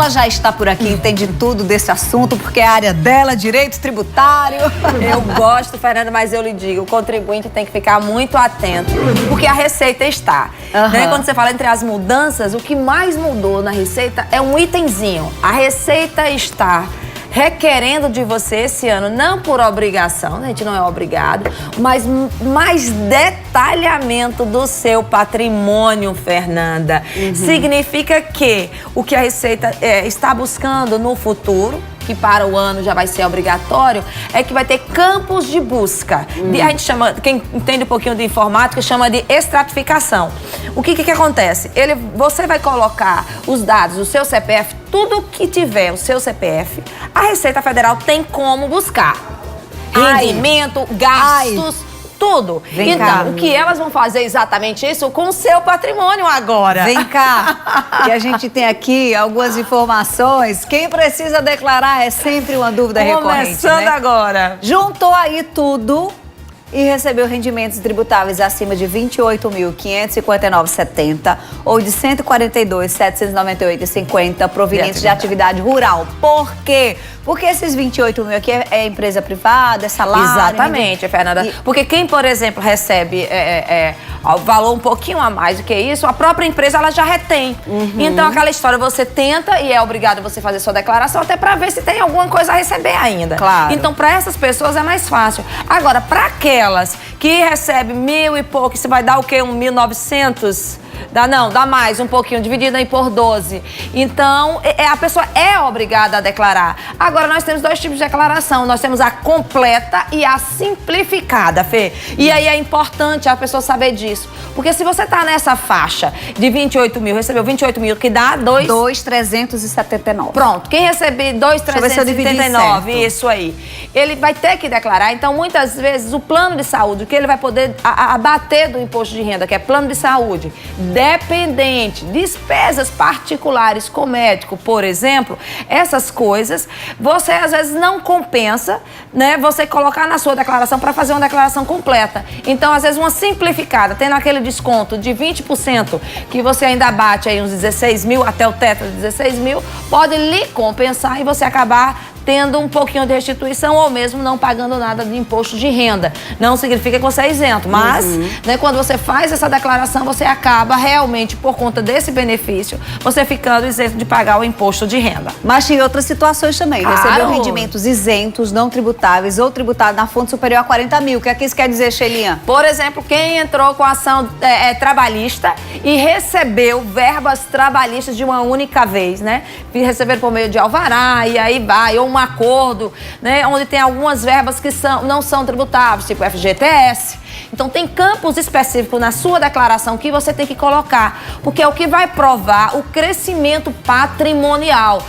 ela já está por aqui, entende tudo desse assunto, porque é a área dela, direito tributário. Eu gosto, Fernanda, mas eu lhe digo, o contribuinte tem que ficar muito atento, porque a Receita está. Né? Quando você fala entre as mudanças, o que mais mudou na Receita é um itemzinho. A Receita está requerendo de você esse ano, não por obrigação, a gente não é obrigado, mas mais detalhamento do seu patrimônio, Fernanda. Significa que o que a Receita está buscando no futuro, que para o ano já vai ser obrigatório, é que vai ter campos de busca. A gente chama, quem entende um pouquinho de informática, chama de estratificação. O que acontece? Você vai colocar os dados do seu CPF, tudo que tiver o seu CPF, a Receita Federal tem como buscar. Rendimento, gastos, tudo. Então, o que elas vão fazer exatamente isso com o seu patrimônio agora? Vem cá, e a gente tem aqui algumas informações. Quem precisa declarar é sempre uma dúvida recorrente, Começando né? agora. Juntou aí tudo e recebeu rendimentos tributáveis acima de R$ 28.559,70 ou de R$ 142.798,50 provenientes de atividade rural. Por quê? Porque esses 28 mil aqui é empresa privada, é salário... Exatamente, Fernanda. Porque quem, por exemplo, recebe o valor um pouquinho a mais do que isso, a própria empresa ela já retém. Então, aquela história, você tenta e é obrigado você fazer sua declaração até para ver se tem alguma coisa a receber ainda. Claro. Então, para essas pessoas é mais fácil. Agora, para aquelas que recebem 1.000 e pouco, você vai dar o quê? 1.900? Dá mais um pouquinho, dividido aí por 12. Então, a pessoa é obrigada a declarar. Agora, nós temos dois tipos de declaração. Nós temos a completa e a simplificada, Fê. E aí é importante a pessoa saber disso. Porque se você tá nessa faixa de 28 mil, recebeu 28 mil, que dá 2.379. Pronto. Quem receber 2.379, isso aí, ele vai ter que declarar. Então, muitas vezes, o plano de saúde, que ele vai poder abater do imposto de renda, que é plano de saúde, dependente, despesas particulares com médico, por exemplo, essas coisas, você às vezes não compensa, né, você colocar na sua declaração para fazer uma declaração completa. Então, às vezes, uma simplificada, tendo aquele desconto de 20%, que você ainda bate aí uns 16 mil, até o teto de 16 mil, pode lhe compensar e você acabar tendo um pouquinho de restituição ou mesmo não pagando nada de imposto de renda. Não significa que você é isento, mas né, quando você faz essa declaração, você acaba realmente, por conta desse benefício, você ficando isento de pagar o imposto de renda. Mas tem outras situações também. Claro. Recebeu rendimentos isentos, não tributáveis ou tributados na fonte superior a 40 mil. O que é que isso quer dizer, Sheilinha? Por exemplo, quem entrou com a ação trabalhista e recebeu verbas trabalhistas de uma única vez, né? Receberam por meio de alvará e aí vai, ou um acordo, né, onde tem algumas verbas que não são tributáveis, tipo FGTS. Então, tem campos específicos na sua declaração que você tem que colocar, porque é o que vai provar o crescimento patrimonial,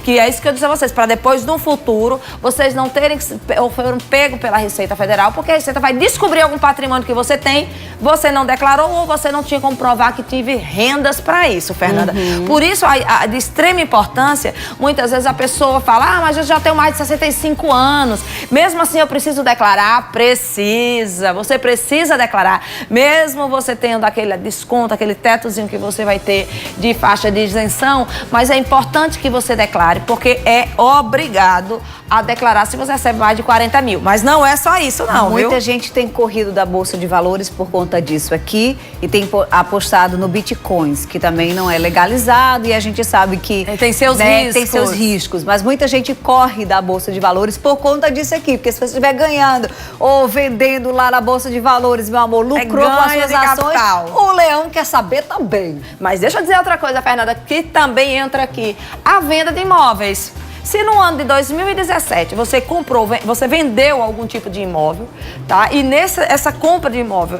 que é isso que eu disse a vocês, para depois, no futuro, vocês não terem ou foram pegos pela Receita Federal, porque a Receita vai descobrir algum patrimônio que você tem, você não declarou ou você não tinha como provar que tive rendas para isso, Fernanda. Por isso, de extrema importância, muitas vezes a pessoa fala, mas eu já tenho mais de 65 anos, mesmo assim eu preciso declarar? Precisa, você precisa declarar, mesmo você tendo aquele desconto, aquele tetozinho que você vai ter de faixa de isenção, mas é importante que você declare, porque é obrigado a declarar se você recebe mais de 40 mil. Mas não é só isso, não, Muita gente tem corrido da Bolsa de Valores por conta disso aqui e tem apostado no Bitcoins, que também não é legalizado e a gente sabe que... Tem seus riscos. Tem seus riscos, mas muita gente corre da Bolsa de Valores por conta disso aqui, porque se você estiver ganhando ou vendendo lá na Bolsa de Valores, meu amor, lucrou com as suas ações, o leão quer saber também. Mas deixa eu dizer outra coisa, Fernanda, que também entra aqui. A venda de imóveis. Se no ano de 2017 você comprou, você vendeu algum tipo de imóvel, tá? E essa compra de imóvel,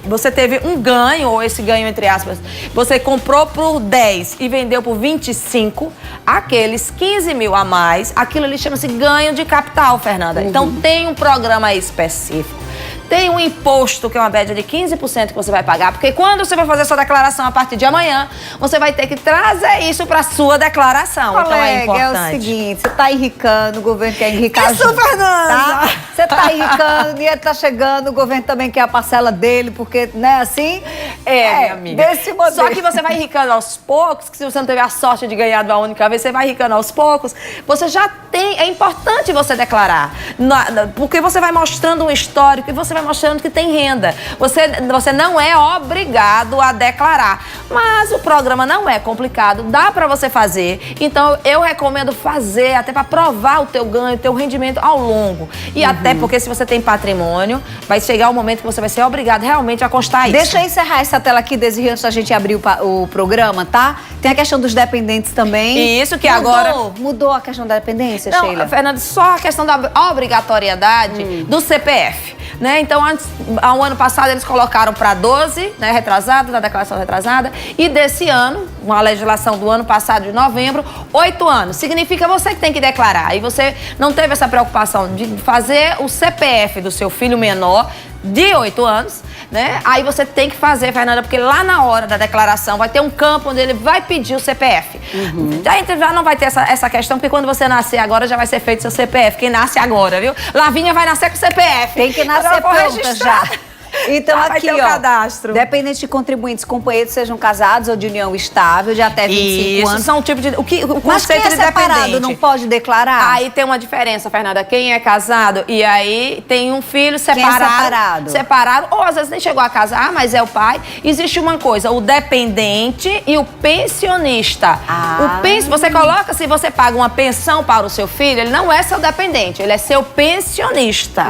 você teve um ganho, ou esse ganho entre aspas, você comprou por 10 e vendeu por 25, aqueles 15 mil a mais, aquilo ali chama-se ganho de capital, Fernanda. Então tem um programa específico. tem um imposto, que é uma média de 15% que você vai pagar, porque quando você vai fazer a sua declaração a partir de amanhã, você vai ter que trazer isso para sua declaração. Colega, então é importante. É o seguinte, você tá enricando, o governo quer enricar Isso, junto, Fernanda! tá? Você tá enricando, o dinheiro tá chegando, o governo também quer a parcela dele, porque, né, assim... minha amiga. Desse modelo. Só que você vai enricando aos poucos, que se você não teve a sorte de ganhar de uma única vez, você vai enricando aos poucos, você já tem... É importante você declarar, porque você vai mostrando um histórico e você vai mostrando que tem renda. Você não é obrigado a declarar, mas o programa não é complicado, dá para você fazer. Então, eu recomendo fazer, até para provar o teu ganho, o teu rendimento ao longo. E até porque se você tem patrimônio, vai chegar o momento que você vai ser obrigado realmente a constar isso. Deixa eu encerrar essa tela aqui, Desirê, antes da gente abrir o programa, tá? Tem a questão dos dependentes também. Isso que agora... Mudou a questão da dependência, Não, Sheila? Fernanda, só a questão da obrigatoriedade do CPF, né? Então, ao ano passado, eles colocaram para 12, né, retrasado, na declaração retrasada, e desse ano, uma legislação do ano passado, de novembro, 8 anos. Significa você que tem que declarar. E você não teve essa preocupação de fazer o CPF do seu filho menor de 8 anos, né? Aí você tem que fazer, Fernanda, porque lá na hora da declaração vai ter um campo onde ele vai pedir o CPF. Já não vai ter essa questão, porque quando você nascer agora já vai ser feito seu CPF. Quem nasce agora, viu? Lavínia vai nascer com CPF. Tem que nascer pronta já. Então, vai aqui, ter o cadastro. Dependente de contribuintes, companheiros sejam casados ou de união estável de até 25 anos. São um tipo de... O Mas quem conceito é de separado dependente. não pode declarar? Aí tem uma diferença, Fernanda. Quem é casado e aí tem um filho separado. Separado? Ou às vezes nem chegou a casar, mas é o pai. Existe uma coisa, o dependente e o pensionista. Você coloca, se você paga uma pensão para o seu filho, ele não é seu dependente, ele é seu pensionista.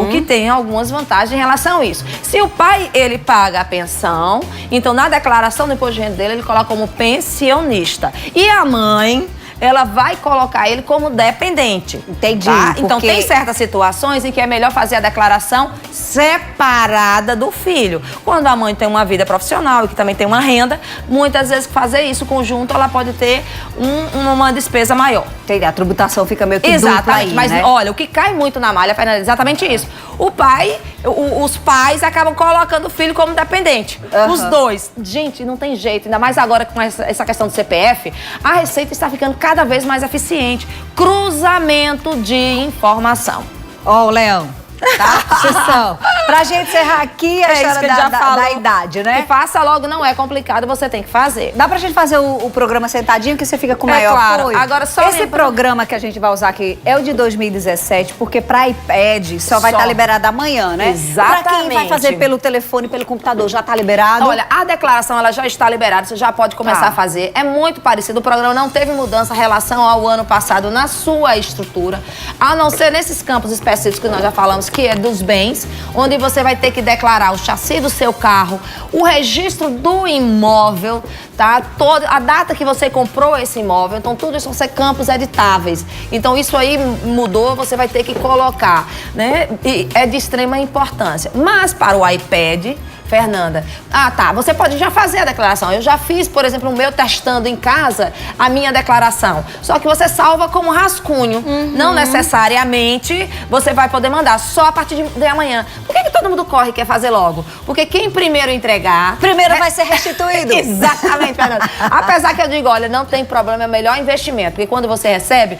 O que tem algumas vantagens em relação a isso. Se o pai, ele paga a pensão, então na declaração do imposto de renda dele, ele coloca como pensionista. E a mãe, ela vai colocar ele como dependente. Entendi. Tá? Então tem certas situações em que é melhor fazer a declaração separada do filho. Quando a mãe tem uma vida profissional e que também tem uma renda, muitas vezes fazer isso conjunto, ela pode ter uma despesa maior. Entendi. A tributação fica meio que dupla aí, mas né? olha, o que cai muito na malha, Fernanda, é exatamente isso. Os pais acabam colocando o filho como dependente. Os dois. Gente, não tem jeito. Ainda mais agora com essa questão do CPF, a Receita está ficando cada vez mais eficiente. Cruzamento de informação. Ó, o Leão. Tá? Atenção. Pra gente encerrar aqui a história da idade, né? E faça logo, não é complicado, você tem que fazer. Dá pra gente fazer o programa sentadinho, que você fica com maior apoio? Agora, só esse programa que a gente vai usar aqui é o de 2017, porque pra iPad só vai estar liberado amanhã, né? Exatamente. Pra quem vai fazer pelo telefone, pelo computador, já tá liberado? Olha, a declaração ela já está liberada, você já pode começar a fazer. É muito parecido, o programa não teve mudança em relação ao ano passado na sua estrutura, a não ser nesses campos específicos que nós já falamos, que é dos bens, onde você vai ter que declarar o chassi do seu carro, o registro do imóvel, tá? A data que você comprou esse imóvel, então tudo isso vão ser campos editáveis. Então isso aí mudou, você vai ter que colocar, né? E é de extrema importância. Mas para o iPad, Fernanda, você pode já fazer a declaração. Eu já fiz, por exemplo, o meu testando em casa, a minha declaração. Só que você salva como rascunho. Não necessariamente você vai poder mandar, só a partir de amanhã. Por que todo mundo corre e quer fazer logo? Porque quem primeiro entregar... Primeiro vai ser restituído. Exatamente, Fernanda. Apesar que eu digo, olha, não tem problema, é o melhor investimento. Porque quando você recebe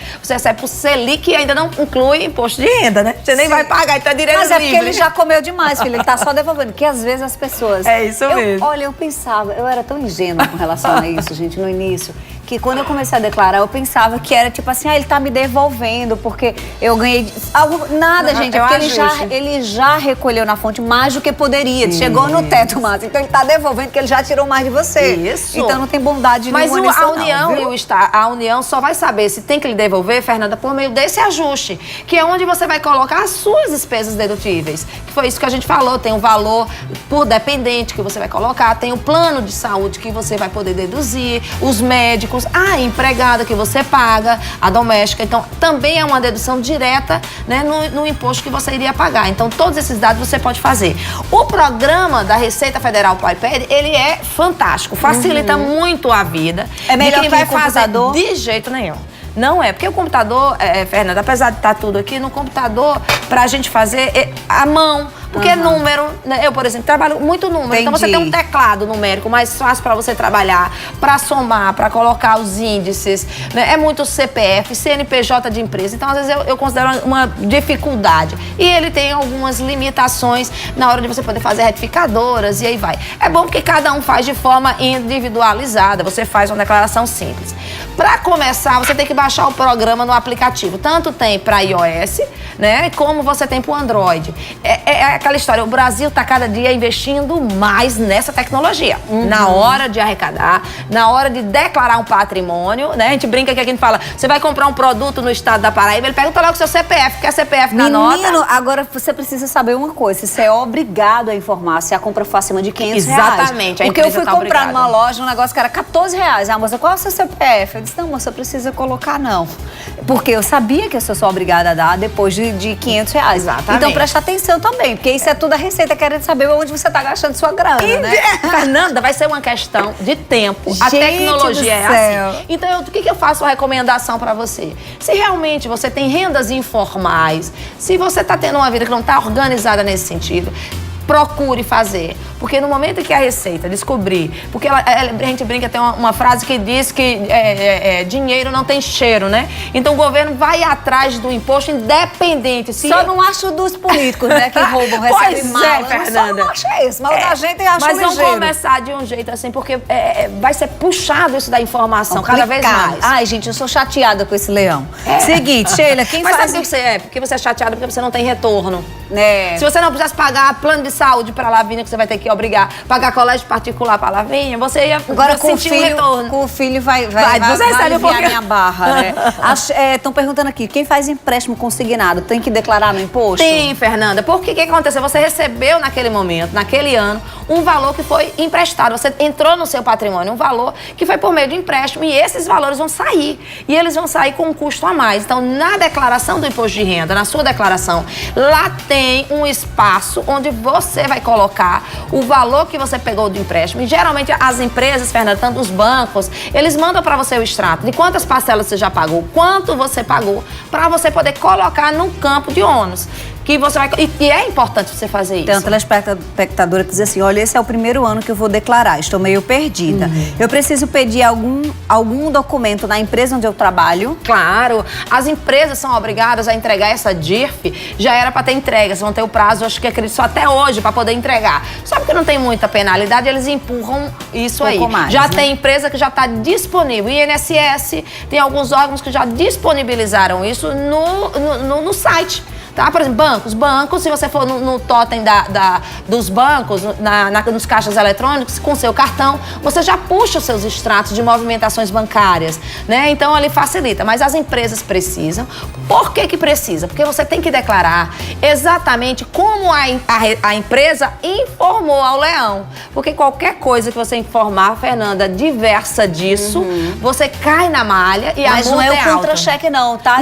por Selic e ainda não inclui imposto de renda, né? Você nem vai pagar, então é direito livre. Mas é porque ele já comeu demais, filho. Ele tá só devolvendo. Porque às vezes as pessoas... É isso mesmo. Olha, eu pensava, eu era tão ingênua com relação a isso, gente, no início, que quando eu comecei a declarar, eu pensava que era tipo assim, ele tá me devolvendo, porque eu ganhei... Nada, gente, é porque ele já recolheu na fonte mais do que poderia. Chegou no teto, Márcia. Então ele tá devolvendo, porque ele já tirou mais de você. Isso. Então não tem bondade nenhuma nisso, a União e o Estado, a União só vai saber se tem que lhe devolver, Fernanda, por meio desse ajuste, que é onde você vai colocar as suas despesas dedutíveis. Que foi isso que a gente falou, tem um valor por dependente que você vai colocar, tem o plano de saúde que você vai poder deduzir, os médicos, a empregada que você paga, a doméstica. Então, também é uma dedução direta, né, no imposto que você iria pagar. Então, todos esses dados você pode fazer. O programa da Receita Federal para o iPad, ele é fantástico, facilita muito a vida. É melhor que vai fazer de jeito nenhum. Não é, porque o computador, Fernanda, apesar de estar tudo aqui, no computador, pra gente fazer a mão, Porque número, né? Eu, por exemplo, trabalho muito número. Entendi. Então você tem um teclado numérico mais fácil para você trabalhar, para somar, para colocar os índices, né? É muito CPF, CNPJ de empresa. Então, às vezes, eu considero uma dificuldade. E ele tem algumas limitações na hora de você poder fazer retificadoras e aí vai. É bom porque cada um faz de forma individualizada. Você faz uma declaração simples. Para começar, você tem que baixar o programa no aplicativo. Tanto tem para iOS, né? Como você tem para o Android. É aquela história, o Brasil está cada dia investindo mais nessa tecnologia. Na hora de arrecadar, na hora de declarar um patrimônio, né? A gente brinca que a gente fala, você vai comprar um produto no estado da Paraíba, ele pergunta logo o seu CPF, quer CPF na nota? Menino, agora você precisa saber uma coisa, você é obrigado a informar se a compra for acima de R$500. Exatamente, a Porque eu fui tá comprar obrigada. numa loja um negócio que era R$14. A moça, qual é o seu CPF? Eu disse, não, moça, precisa colocar não. Porque eu sabia que eu sou obrigada a dar depois de R$500. Exatamente. Então presta atenção também, porque isso é tudo a Receita querendo saber onde você está gastando sua grana, né? Fernanda, vai ser uma questão de tempo. Gente a tecnologia é do céu. assim. Então, o que eu faço uma recomendação para você? Se realmente você tem rendas informais, se você está tendo uma vida que não está organizada nesse sentido, procure fazer. Porque no momento que a Receita descobrir, porque a gente brinca, tem uma frase que diz que dinheiro não tem cheiro, né? Então o governo vai atrás do imposto independente. Só não acho dos políticos, né, que roubam, recebem mal. Pois é, Fernanda. Só não acho isso, mas o da gente acha Mas ligeiro. vamos começar de um jeito assim, porque vai ser puxado isso da informação cada vez mais. Ai, gente, eu sou chateada com esse leão. Seguinte, Sheila, quem Mas faz... sabe o que você é? Porque você é chateada porque você não tem retorno. É. Se você não precisasse pagar plano de saúde para a Lavínia, que você vai ter que obrigar, pagar colégio particular para a Lavínia, você ia Agora com o sentir um filho, retorno. com o filho vai você recebe um aliviar pouquinho. minha barra, né? Estão perguntando aqui, quem faz empréstimo consignado tem que declarar no imposto? Tem, Fernanda. Porque o que aconteceu? Você recebeu naquele momento, naquele ano, um valor que foi emprestado. Você entrou no seu patrimônio, um valor que foi por meio de empréstimo. E esses valores vão sair. E eles vão sair com um custo a mais. Então, na declaração do imposto de renda, na sua declaração, lá tem um espaço onde você vai colocar o valor que você pegou do empréstimo. E geralmente as empresas, Fernanda, tanto os bancos, eles mandam para você o extrato de quantas parcelas você já pagou, quanto você pagou, para você poder colocar no campo de ônus. Que você vai, e é importante você fazer isso. Tem uma telespectadora que diz assim, olha, esse é o primeiro ano que eu vou declarar, estou meio perdida. Eu preciso pedir algum documento na empresa onde eu trabalho? Claro, as empresas são obrigadas a entregar essa DIRF, já era para ter entrega, vão ter o prazo, acho que acredito, só até hoje para poder entregar. Só porque não tem muita penalidade, eles empurram isso aí. Mais, já né? tem empresa que já está disponível, INSS, tem alguns órgãos que já disponibilizaram isso no site. Tá? Por exemplo, bancos, se você for no totem dos bancos, nos caixas eletrônicos, com seu cartão, você já puxa os seus extratos de movimentações bancárias, né? Então, ali facilita. Mas as empresas precisam. Por que precisa? Porque você tem que declarar exatamente como a empresa informou ao leão. Porque qualquer coisa que você informar, Fernanda, diversa disso, você cai na malha e Mas a não multa é o alta. contra-cheque não, tá?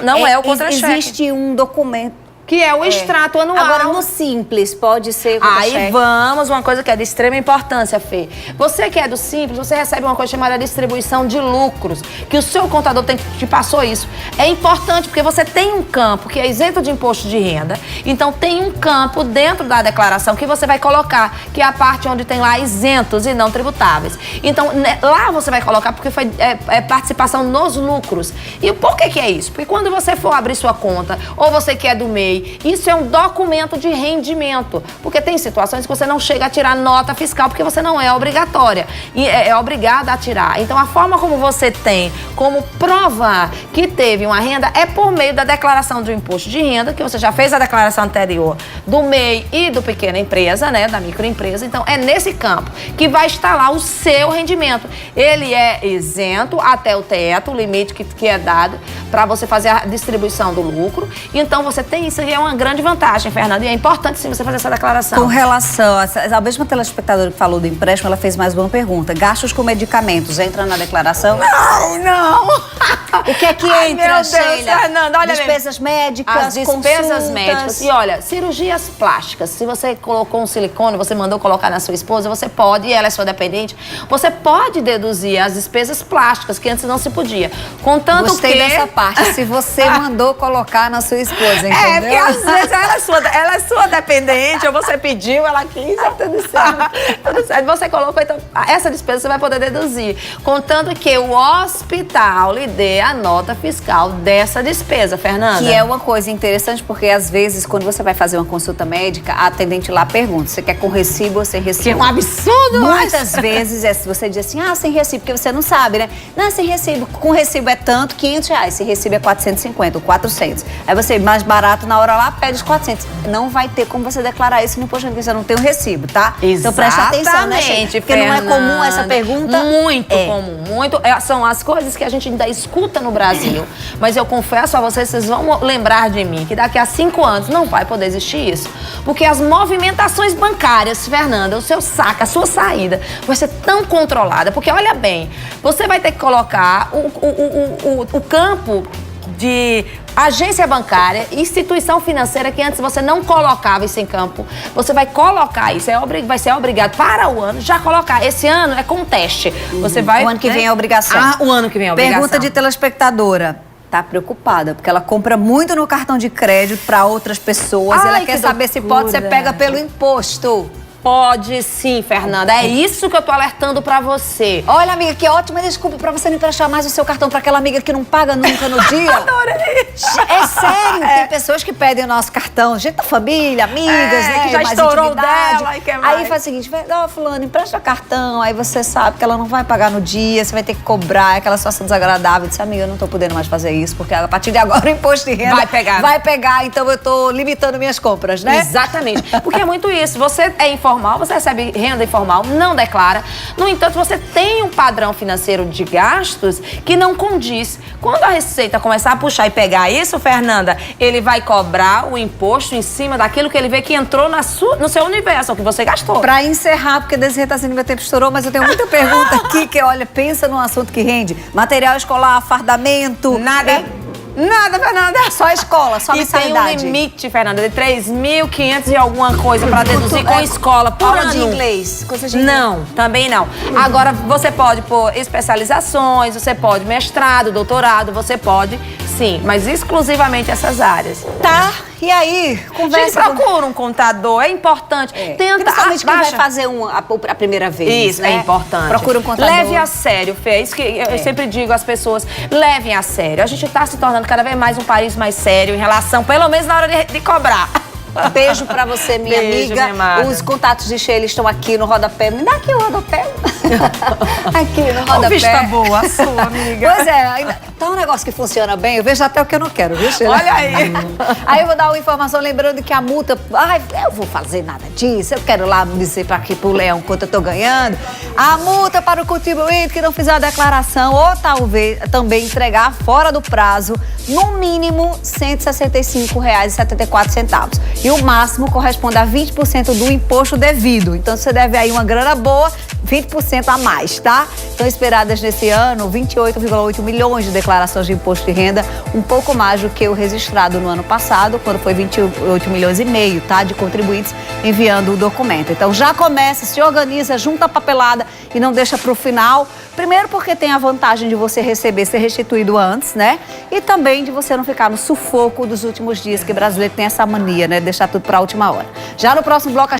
Não é o contra-cheque. Existe um documento. Que é o extrato anual. Agora, no Simples, pode ser contra-cheque? Aí vamos, uma coisa que é de extrema importância, Fê. Você que é do Simples, você recebe uma coisa chamada distribuição de lucros, que o seu contador te passou isso. É importante porque você tem um campo que é isento de imposto de renda, então tem um campo dentro da declaração que você vai colocar, que é a parte onde tem lá isentos e não tributáveis. Então, lá você vai colocar porque foi participação nos lucros. E por que é isso? Porque quando você for abrir sua conta, ou você que é do MEI, isso é um documento de rendimento, porque tem situações que você não chega a tirar nota fiscal porque você não é obrigatória e é obrigada a tirar. Então, a forma como você tem como provar que teve uma renda é por meio da declaração do imposto de renda, que você já fez a declaração anterior do MEI e do pequena empresa, né, da microempresa. Então, é nesse campo que vai estar lá o seu rendimento. Ele é isento até o teto, o limite que é dado para você fazer a distribuição do lucro. Então, você tem isso é uma grande vantagem, Fernanda, e é importante sim você fazer essa declaração. Com relação a mesma telespectadora que falou do empréstimo, ela fez mais uma pergunta. Gastos com medicamentos, entra na declaração? Não! O que é que Ai, entra, meu Deus, Sheila? Fernanda, olha despesas médicas, as despesas consultas. médicas. E olha, cirurgias plásticas. Se você colocou um silicone, você mandou colocar na sua esposa, você pode, e ela é sua dependente, você pode deduzir as despesas plásticas, que antes não se podia. Contanto Gostei que... dessa parte. Se você mandou colocar na sua esposa, entendeu? Porque às vezes ela é sua dependente, ou você pediu, ela quis, tudo certo. Tudo certo. Você colocou, então, essa despesa você vai poder deduzir. Contanto que o hospital lhe dê a nota fiscal dessa despesa, Fernanda. Que é uma coisa interessante, porque às vezes, quando você vai fazer uma consulta médica, a atendente lá pergunta, você quer com recibo ou sem recibo? Que é um absurdo! Muitas vezes você diz assim, sem recibo, porque você não sabe, né? Não, sem recibo. Com recibo é tanto, R$500. Se recibo é 450 ou 400. Aí você, mais barato, na hora lá, pede os 400. Não vai ter como você declarar isso no imposto, porque você não tem o recibo, tá? Exatamente, então presta atenção, né, gente? Porque Fernanda, não é comum essa pergunta. Muito comum, muito. São as coisas que a gente ainda escuta no Brasil. Mas eu confesso a vocês vão lembrar de mim, que daqui a 5 anos não vai poder existir isso. Porque as movimentações bancárias, Fernanda, o seu saque, a sua saída, vai ser tão controlada. Porque, olha bem, você vai ter que colocar o campo de agência bancária, instituição financeira, que antes você não colocava isso em campo, você vai colocar isso, vai ser obrigado para o ano já colocar. Esse ano é com teste. Você vai, o ano que vem é obrigação. O ano que vem é obrigação. Pergunta de telespectadora. Tá preocupada, porque ela compra muito no cartão de crédito para outras pessoas. Ela quer saber se pode ser pega pelo imposto. Pode sim, Fernanda. É isso que eu tô alertando pra você. Olha, amiga, que ótima desculpa pra você não emprestar mais o seu cartão pra aquela amiga que não paga nunca no dia. Adorei. É sério, tem pessoas que pedem o nosso cartão, gente da família, amigas, né? Que já mais estourou intimidade. dela e quer mais. Aí faz o seguinte, fulano, empresta cartão, aí você sabe que ela não vai pagar no dia, você vai ter que cobrar, aquela situação desagradável. Diz, amiga, eu não tô podendo mais fazer isso, porque a partir de agora o imposto de renda vai pegar, então eu tô limitando minhas compras, né? Exatamente. Porque é muito isso. Você é informal, você recebe renda informal, não declara. No entanto, você tem um padrão financeiro de gastos que não condiz. Quando a Receita começar a puxar e pegar isso, Fernanda, ele vai cobrar o imposto em cima daquilo que ele vê que entrou no seu universo, o que você gastou. Pra encerrar, porque desse retacinho meu tempo estourou, mas eu tenho muita pergunta aqui que, olha, pensa num assunto que rende. Material escolar, fardamento. Nada, Fernanda. Só a escola, só a mensalidade. E tem um limite, Fernanda, de 3.500 e alguma coisa para deduzir com escola por aula ano. de inglês, coisa de inglês. Não, também não. Agora, você pode pôr especializações, você pode mestrado, doutorado, você pode, sim, mas exclusivamente essas áreas. Tá, e aí? Conversa. Gente, procura um contador, é importante. Tenta, principalmente quem vai fazer a primeira vez, isso, né? é importante. Procura um contador. Leve a sério, Fê. Isso que eu sempre digo às pessoas, levem a sério. A gente tá se tornando cada vez mais um país mais sério em relação, pelo menos na hora de cobrar. Beijo pra você, minha amiga. Minha os contatos de Sheila estão aqui no rodapé. Me dá aqui o rodapé. Aqui no rodapé. Vista boa a sua, amiga. Pois é, ainda tá um negócio que funciona bem. Eu vejo até o que eu não quero, viu, Sheila? Olha aí. Aí eu vou dar uma informação lembrando que a multa... eu vou fazer nada disso. Eu quero lá dizer pra aqui pro Leão quanto eu tô ganhando. A multa para o contribuinte que não fizer a declaração ou talvez também entregar fora do prazo, no mínimo R$ 165,74. E o máximo corresponde a 20% do imposto devido. Então, você deve aí uma grana boa, 20% a mais, tá? Estão esperadas nesse ano 28,8 milhões de declarações de imposto de renda, um pouco mais do que o registrado no ano passado, quando foi 28 milhões e meio, tá? De contribuintes enviando o documento. Então, já começa, se organiza, junta a papelada e não deixa para o final. Primeiro porque tem a vantagem de você receber, ser restituído antes, né? E também de você não ficar no sufoco dos últimos dias, que brasileiro tem essa mania, né? Deixar tudo para a última hora. Já no próximo bloco...